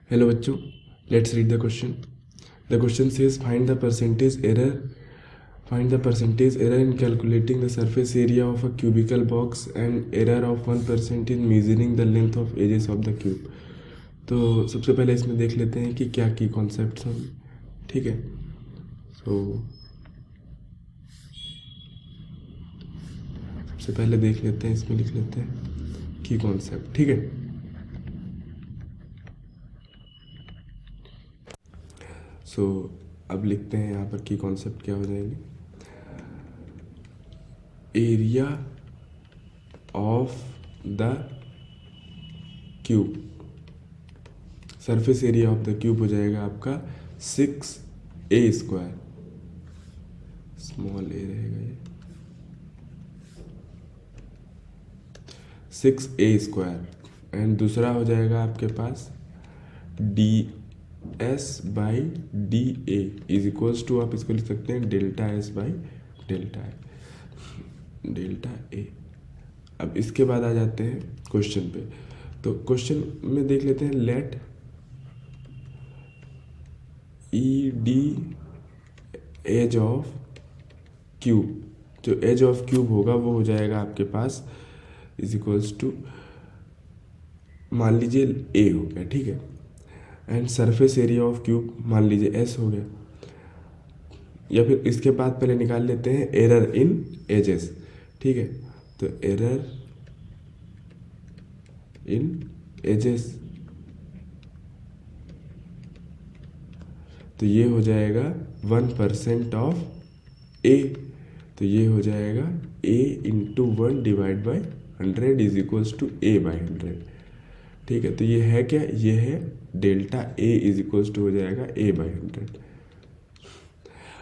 Hello बच्चों, let's read the question. The question says find the percentage error in calculating the surface area of a cubical box and error of 1% in measuring the length of edges of the cube. तो सबसे पहले इसमें देख लेते हैं कि क्या की कॉन्सेप्ट हैं, ठीक है। सबसे पहले देख लेते हैं, इसमें लिख लेते हैं की कॉन्सेप्ट, ठीक है। अब लिखते हैं यहाँ पर की कॉन्सेप्ट क्या हो जाएंगे। Area of the cube, surface area of the cube हो जाएगा आपका 6a², स्मॉल ए रहेगा ये, 6a²। एंड दूसरा हो जाएगा आपके पास ds/da इज इक्वल्स टू, आप इसको लिख सकते हैं डेल्टा ए। अब इसके बाद आ जाते हैं क्वेश्चन पे। तो क्वेश्चन में देख लेते हैं, let ED edge of cube, जो एज ऑफ क्यूब होगा वो हो जाएगा आपके पास इज इक्वल्स टू, मान लीजिए ए हो गया, ठीक है। And surface area of cube मान लीजिए एस हो गया। या फिर इसके बाद पहले निकाल लेते हैं एरर इन एजेस, ठीक है। तो एरर इन एजेस, तो ये हो जाएगा 1% ऑफ ए, तो ये हो जाएगा a into 1 divide by 100 is equals to a/100, ठीक है। तो ये है क्या, ये है delta A is equals to हो जाएगा a/100।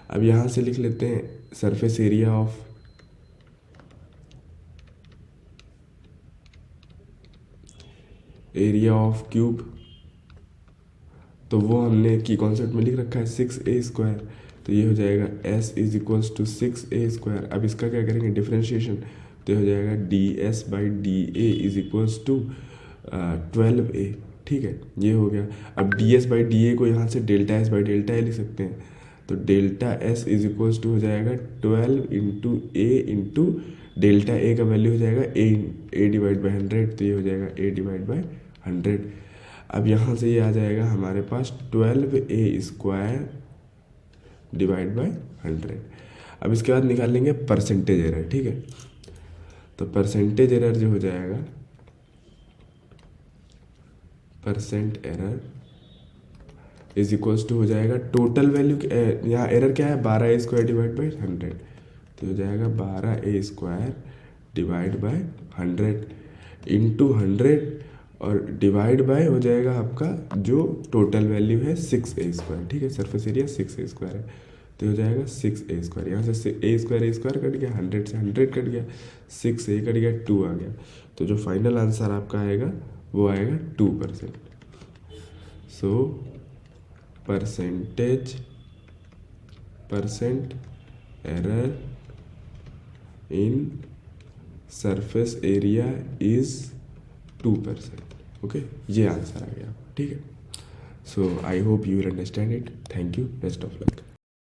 अब यहाँ से लिख लेते हैं सरफेस एरिया ऑफ क्यूब, तो वो हमने की कॉन्सेप्ट में लिख रखा है 6a², तो ये हो जाएगा s is equals to 6a²। अब इसका क्या करेंगे, डिफरेंशिएशन, तो हो जाएगा ds/da is equals to 12a, ठीक है। ये हो गया। अब ds/da को यहाँ से डेल्टा s/डेल्टा ए लिख सकते हैं, तो delta s is equals to हो जाएगा 12 into a into delta a का वैल्यू हो जाएगा a डिवाइड बाई 100, तो ये हो जाएगा a डिवाइड बाई 100। अब यहाँ से ये आ जाएगा हमारे पास 12a² डिवाइड बाई 100। अब इसके बाद निकाल लेंगे परसेंटेज एरर, ठीक है। तो परसेंटेज एरर जो हो जाएगा, percent error is equals to हो जाएगा टोटल वैल्यू, यहाँ एरर क्या है 12a² डिवाइड बाई 100, तो हो जाएगा 12a² डिवाइड बाई 100 इंटू 100 और डिवाइड बाय हो जाएगा आपका जो टोटल वैल्यू है 6a², ठीक है। सरफेस एरिया 6a² है, तो हो जाएगा 6a²। यहाँ से a² कट गया, 100 से 100 कट गया, 6a कट गया, 2 आ गया, तो जो फाइनल आंसर आपका आएगा वो आएगा 2%। So percent error in surface area is 2%, okay. ये आंसर आ गया, ठीक है। So I hope you will understand it. Thank you, best of luck.